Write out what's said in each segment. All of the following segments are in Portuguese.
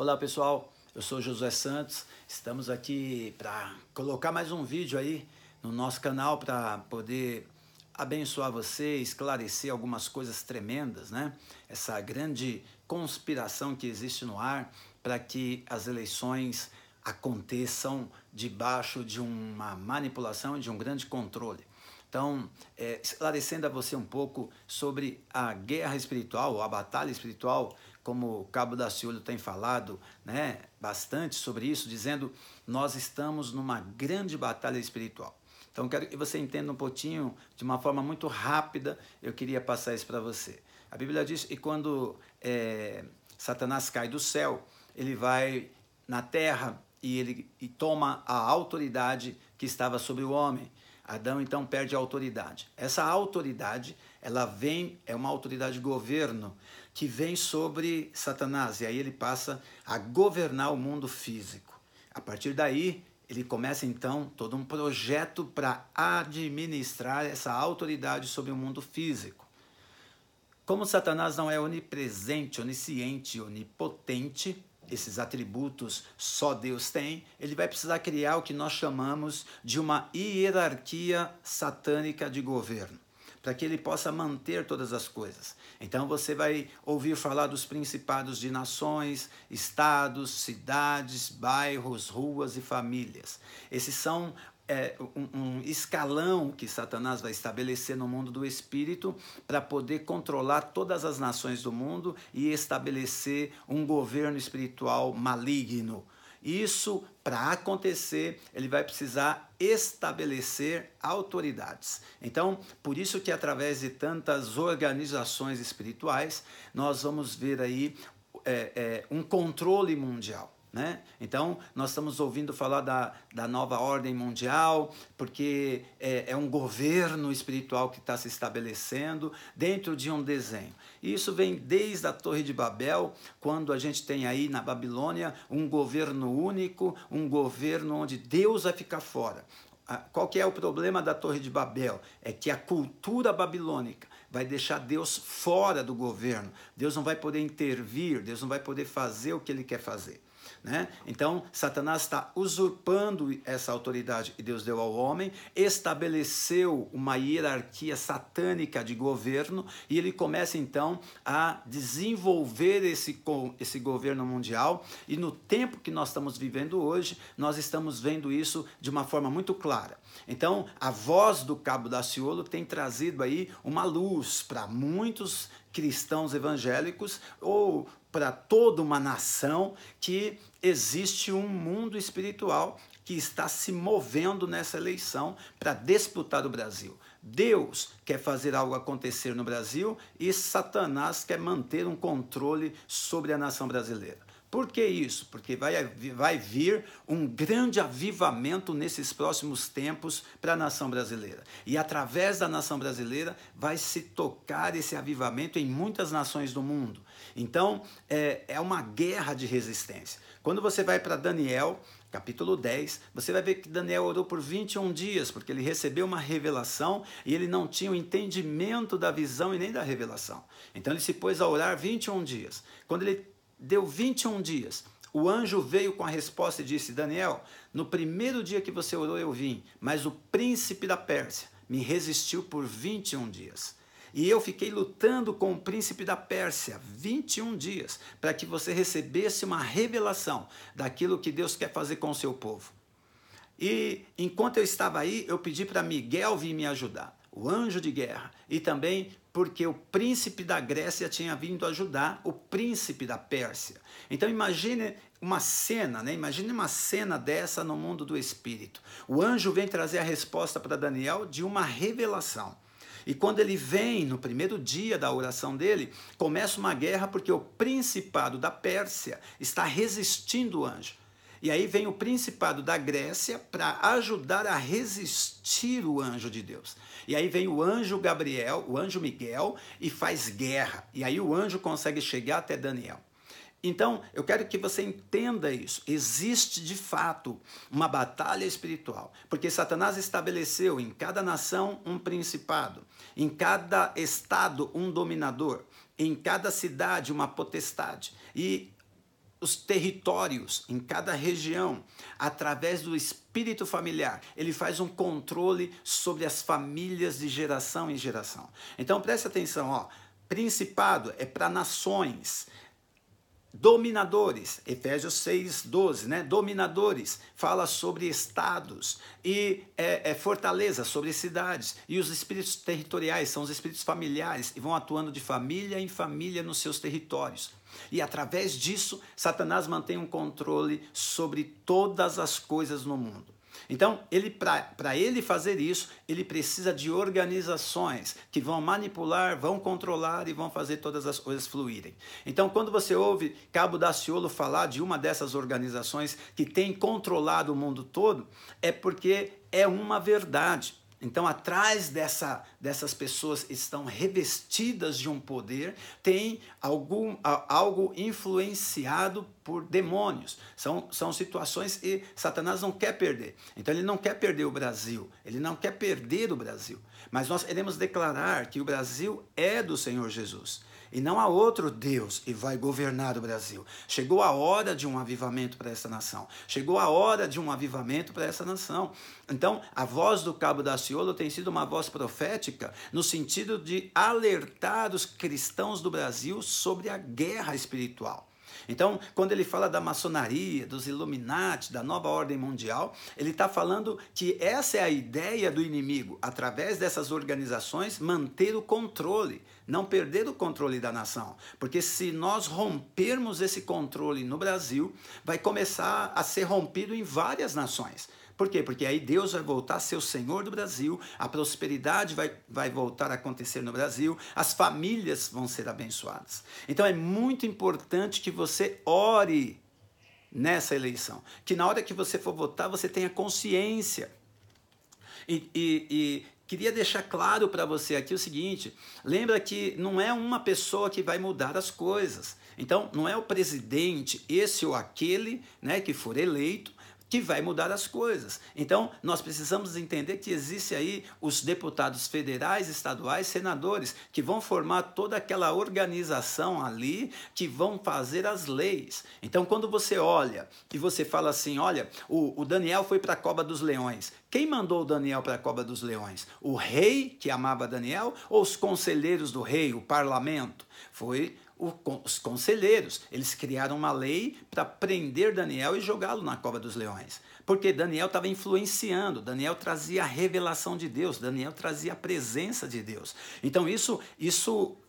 Olá pessoal, eu sou Josué Santos, estamos aqui para colocar mais um vídeo aí no nosso canal para poder abençoar você, esclarecer algumas coisas tremendas, né? Essa grande conspiração que existe no ar para que as eleições aconteçam debaixo de uma manipulação e de um grande controle. Então, esclarecendo a você um pouco sobre a guerra espiritual, ou a batalha espiritual, como o Cabo Daciolo tem falado, né, bastante sobre isso, dizendo nós estamos numa grande batalha espiritual. Então, quero que você entenda um pouquinho, de uma forma muito rápida, eu queria passar isso para você. A Bíblia diz que quando Satanás cai do céu, ele vai na terra e ele toma a autoridade que estava sobre o homem. Adão então perde a autoridade. Essa autoridade, ela vem, é uma autoridade de governo que vem sobre Satanás, e aí ele passa a governar o mundo físico. A partir daí, ele começa então todo um projeto para administrar essa autoridade sobre o mundo físico. Como Satanás não é onipresente, onisciente, onipotente, esses atributos só Deus tem, ele vai precisar criar o que nós chamamos de uma hierarquia satânica de governo, para que ele possa manter todas as coisas. Então você vai ouvir falar dos principados de nações, estados, cidades, bairros, ruas e famílias. Esses são um escalão que Satanás vai estabelecer no mundo do espírito para poder controlar todas as nações do mundo e estabelecer um governo espiritual maligno. Isso, para acontecer, ele vai precisar estabelecer autoridades. Então, por isso que através de tantas organizações espirituais, nós vamos ver aí um controle mundial. Né? Então, nós estamos ouvindo falar da nova ordem mundial, porque é um governo espiritual que está se estabelecendo dentro de um desenho. E isso vem desde a Torre de Babel, quando a gente tem aí na Babilônia um governo único, um governo onde Deus vai ficar fora. Qual que é o problema da Torre de Babel? É que a cultura babilônica vai deixar Deus fora do governo. Deus não vai poder intervir, Deus não vai poder fazer o que ele quer fazer. Né? Então, Satanás está usurpando essa autoridade que Deus deu ao homem, estabeleceu uma hierarquia satânica de governo e ele começa então a desenvolver esse governo mundial, e no tempo que nós estamos vivendo hoje, nós estamos vendo isso de uma forma muito clara. Então, a voz do Cabo Daciolo tem trazido aí uma luz para muitos cristãos evangélicos ou para toda uma nação, que existe um mundo espiritual que está se movendo nessa eleição para disputar o Brasil. Deus quer fazer algo acontecer no Brasil e Satanás quer manter um controle sobre a nação brasileira. Por que isso? Porque vai vir um grande avivamento nesses próximos tempos para a nação brasileira. E através da nação brasileira vai se tocar esse avivamento em muitas nações do mundo. Então, é uma guerra de resistência. Quando você vai para Daniel, capítulo 10, você vai ver que Daniel orou por 21 dias, porque ele recebeu uma revelação e ele não tinha o entendimento da visão e nem da revelação. Então, ele se pôs a orar 21 dias. Quando ele deu 21 dias, o anjo veio com a resposta e disse: Daniel, no primeiro dia que você orou eu vim, mas o príncipe da Pérsia me resistiu por 21 dias. E eu fiquei lutando com o príncipe da Pérsia 21 dias, para que você recebesse uma revelação daquilo que Deus quer fazer com o seu povo. E enquanto eu estava aí, eu pedi para Miguel vir me ajudar, o anjo de guerra, e também porque o príncipe da Grécia tinha vindo ajudar o príncipe da Pérsia. Então imagine uma cena, né? Imagine uma cena dessa no mundo do espírito. O anjo vem trazer a resposta para Daniel de uma revelação. E quando ele vem, no primeiro dia da oração dele, começa uma guerra porque o principado da Pérsia está resistindo o anjo. E aí vem o principado da Grécia para ajudar a resistir o anjo de Deus. E aí vem o anjo Gabriel, o anjo Miguel, e faz guerra. E aí o anjo consegue chegar até Daniel. Então, eu quero que você entenda isso. Existe, de fato, uma batalha espiritual, porque Satanás estabeleceu em cada nação um principado, em cada estado um dominador, em cada cidade uma potestade. E os territórios em cada região, através do espírito familiar. Ele faz um controle sobre as famílias de geração em geração. Então preste atenção, ó, principado é para nações. Dominadores, Efésios 6:12, né? Dominadores, fala sobre estados, e fortaleza, sobre cidades, e os espíritos territoriais são os espíritos familiares, e vão atuando de família em família nos seus territórios. E através disso, Satanás mantém um controle sobre todas as coisas no mundo. Então, para ele fazer isso, ele precisa de organizações que vão manipular, vão controlar e vão fazer todas as coisas fluírem. Então, quando você ouve Cabo Daciolo falar de uma dessas organizações que tem controlado o mundo todo, é porque é uma verdade. Então, atrás dessas pessoas estão revestidas de um poder, tem algo influenciado por demônios. São situações que Satanás não quer perder. Então, ele não quer perder o Brasil, ele não quer perder o Brasil. Mas nós queremos declarar que o Brasil é do Senhor Jesus. E não há outro Deus que vai governar o Brasil. Chegou a hora de um avivamento para essa nação. Chegou a hora de um avivamento para essa nação. Então, a voz do Cabo Daciolo tem sido uma voz profética no sentido de alertar os cristãos do Brasil sobre a guerra espiritual. Então, quando ele fala da maçonaria, dos Illuminati, da nova ordem mundial, ele está falando que essa é a ideia do inimigo, através dessas organizações, manter o controle, não perder o controle da nação. Porque se nós rompermos esse controle no Brasil, vai começar a ser rompido em várias nações. Por quê? Porque aí Deus vai voltar a ser o Senhor do Brasil, a prosperidade vai voltar a acontecer no Brasil, as famílias vão ser abençoadas. Então é muito importante que você ore nessa eleição, que na hora que você for votar, você tenha consciência. E queria deixar claro para você aqui o seguinte, lembra que não é uma pessoa que vai mudar as coisas. Então, não é o presidente, esse ou aquele, né, que for eleito, que vai mudar as coisas. Então, nós precisamos entender que existe aí os deputados federais, estaduais, senadores, que vão formar toda aquela organização ali, que vão fazer as leis. Então, quando você olha e você fala assim, olha, o Daniel foi para a cova dos leões. Quem mandou o Daniel para a cova dos leões? O rei, que amava Daniel, ou os conselheiros do rei, o parlamento? Foi os conselheiros. Eles criaram uma lei para prender Daniel e jogá-lo na cova dos leões. Porque Daniel estava influenciando, Daniel trazia a revelação de Deus, Daniel trazia a presença de Deus. Então isso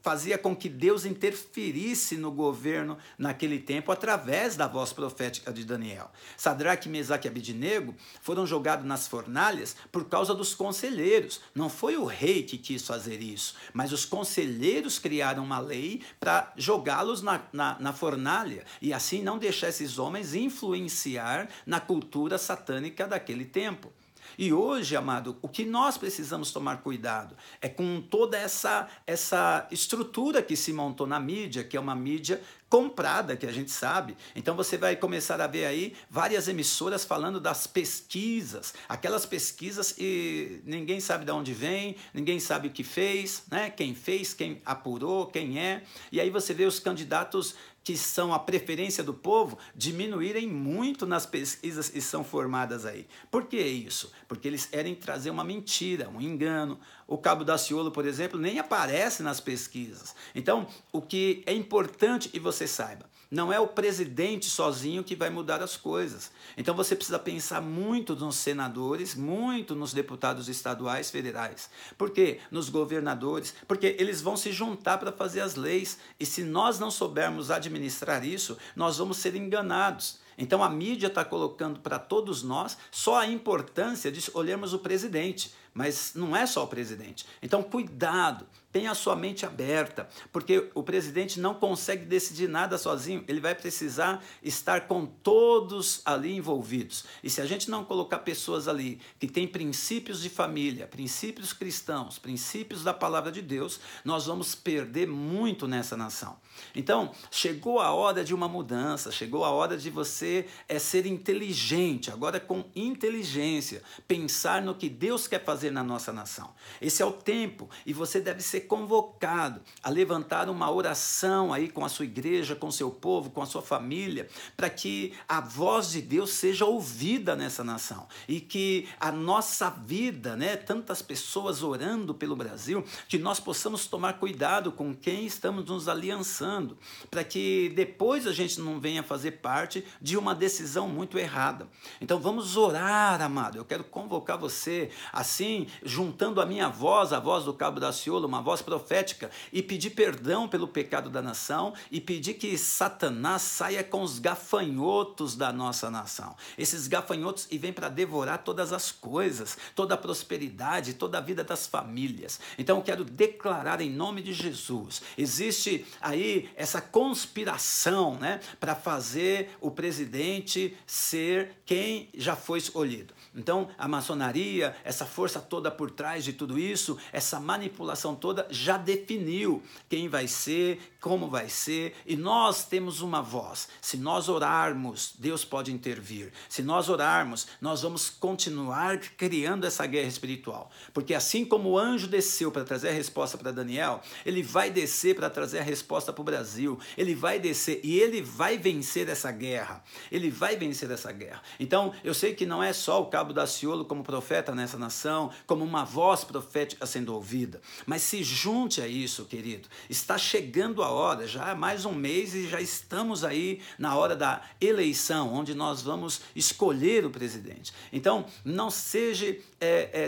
fazia com que Deus interferisse no governo naquele tempo através da voz profética de Daniel. Sadraque, Mesaque e Abednego foram jogados nas fornalhas por causa dos conselheiros. Não foi o rei que quis fazer isso, mas os conselheiros criaram uma lei para jogá-los na fornalha e assim não deixar esses homens influenciar na cultura satânica daquele tempo. E hoje, amado, o que nós precisamos tomar cuidado é com toda essa estrutura que se montou na mídia, que é uma mídia comprada, que a gente sabe. Então você vai começar a ver aí várias emissoras falando das pesquisas, aquelas pesquisas e ninguém sabe de onde vem, ninguém sabe o que fez, né? Quem fez, quem apurou, quem é. E aí você vê os candidatos que são a preferência do povo diminuírem muito nas pesquisas que são formadas aí. Por que isso? Porque eles querem trazer uma mentira, um engano. O Cabo Daciolo, por exemplo, nem aparece nas pesquisas. Então, o que é importante que você saiba, não é o presidente sozinho que vai mudar as coisas. Então você precisa pensar muito nos senadores, muito nos deputados estaduais, federais. Por quê? Nos governadores, porque eles vão se juntar para fazer as leis. E se nós não soubermos administrar isso, nós vamos ser enganados. Então a mídia está colocando para todos nós só a importância de escolhermos o presidente, mas não é só o presidente. Então cuidado, tenha a sua mente aberta, porque o presidente não consegue decidir nada sozinho, ele vai precisar estar com todos ali envolvidos. E se a gente não colocar pessoas ali que têm princípios de família, princípios cristãos, princípios da palavra de Deus, nós vamos perder muito nessa nação. Então, chegou a hora de uma mudança, chegou a hora de você ser inteligente, agora com inteligência, pensar no que Deus quer fazer na nossa nação. Esse é o tempo e você deve ser ser convocado a levantar uma oração aí com a sua igreja, com o seu povo, com a sua família, para que a voz de Deus seja ouvida nessa nação e que a nossa vida, né, tantas pessoas orando pelo Brasil, que nós possamos tomar cuidado com quem estamos nos aliançando, para que depois a gente não venha fazer parte de uma decisão muito errada. Então vamos orar, amado. Eu quero convocar você, assim, juntando a minha voz, a voz do Cabo Daciolo, uma voz profética, e pedir perdão pelo pecado da nação e pedir que Satanás saia com os gafanhotos da nossa nação. Esses gafanhotos e vem para devorar todas as coisas, toda a prosperidade, toda a vida das famílias. Então eu quero declarar em nome de Jesus, existe aí essa conspiração, né, para fazer o presidente ser quem já foi escolhido. Então a maçonaria, essa força toda por trás de tudo isso, essa manipulação toda já definiu quem vai ser, como vai ser, e nós temos uma voz. Se nós orarmos, Deus pode intervir. Se nós orarmos, nós vamos continuar criando essa guerra espiritual, porque assim como o anjo desceu para trazer a resposta para Daniel, ele vai descer para trazer a resposta para o Brasil, ele vai descer e ele vai vencer essa guerra, ele vai vencer essa guerra. Então eu sei que não é só o Cabo Daciolo como profeta nessa nação, como uma voz profética sendo ouvida, mas se junte a isso, querido. Está chegando a hora, já há mais um mês e já estamos aí na hora da eleição, onde nós vamos escolher o presidente. Então não seja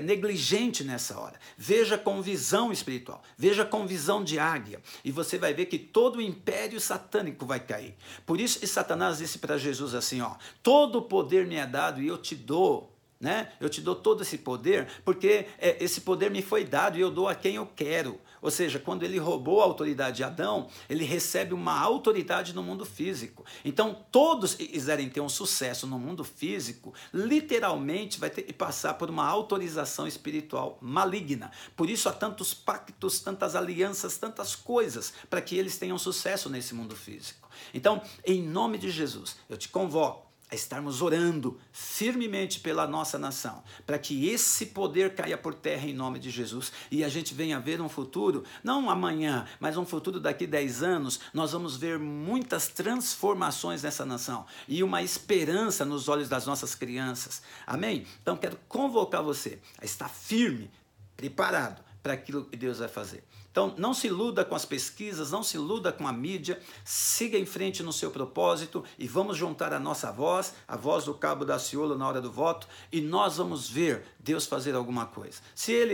negligente nessa hora, veja com visão espiritual, veja com visão de águia, e você vai ver que todo o império satânico vai cair. Por isso que Satanás disse para Jesus assim, ó, todo o poder me é dado e eu te dou, né? Eu te dou todo esse poder, porque esse poder me foi dado e eu dou a quem eu quero. Ou seja, quando ele roubou a autoridade de Adão, ele recebe uma autoridade no mundo físico. Então, todos que quiserem ter um sucesso no mundo físico, literalmente vai ter que passar por uma autorização espiritual maligna. Por isso há tantos pactos, tantas alianças, tantas coisas, para que eles tenham sucesso nesse mundo físico. Então, em nome de Jesus, eu te convoco a estarmos orando firmemente pela nossa nação, para que esse poder caia por terra em nome de Jesus e a gente venha ver um futuro, não amanhã, mas um futuro daqui 10 anos, nós vamos ver muitas transformações nessa nação e uma esperança nos olhos das nossas crianças. Amém? Então quero convocar você a estar firme, preparado para aquilo que Deus vai fazer. Então, não se iluda com as pesquisas, não se iluda com a mídia, siga em frente no seu propósito e vamos juntar a nossa voz, a voz do Cabo Daciolo na hora do voto, e nós vamos ver Deus fazer alguma coisa. Se ele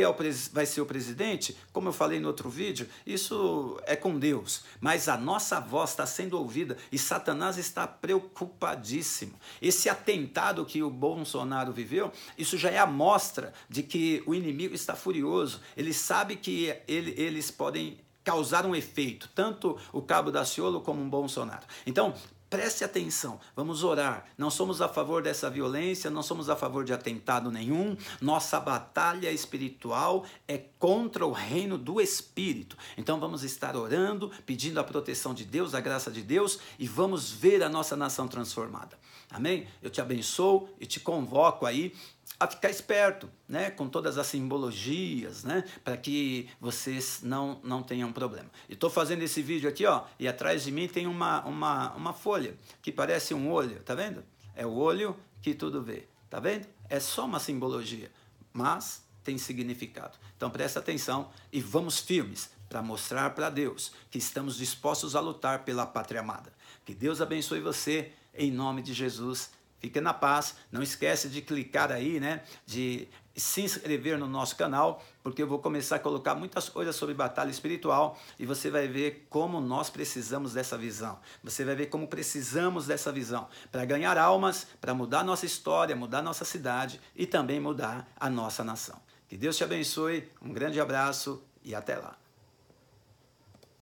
vai ser o presidente, como eu falei no outro vídeo, isso é com Deus, mas a nossa voz está sendo ouvida e Satanás está preocupadíssimo. Esse atentado que o Bolsonaro viveu, isso já é a mostra de que o inimigo está furioso, ele sabe que eles podem causar um efeito, tanto o Cabo Daciolo como o Bolsonaro. Então, preste atenção, vamos orar. Não somos a favor dessa violência, não somos a favor de atentado nenhum. Nossa batalha espiritual é contra o reino do Espírito. Então vamos estar orando, pedindo a proteção de Deus, a graça de Deus, e vamos ver a nossa nação transformada. Amém? Eu te abençoo e te convoco aí a ficar esperto, né, com todas as simbologias, né, para que vocês não tenham problema. E estou fazendo esse vídeo aqui, ó, e atrás de mim tem uma folha que parece um olho, tá vendo? É o olho que tudo vê, tá vendo? É só uma simbologia, mas tem significado. Então presta atenção e vamos firmes para mostrar para Deus que estamos dispostos a lutar pela pátria amada. Que Deus abençoe você, em nome de Jesus. Fique na paz, não esquece de clicar aí, né, de se inscrever no nosso canal, porque eu vou começar a colocar muitas coisas sobre batalha espiritual e você vai ver como nós precisamos dessa visão. Você vai ver como precisamos dessa visão para ganhar almas, para mudar nossa história, mudar nossa cidade e também mudar a nossa nação. Que Deus te abençoe, um grande abraço e até lá.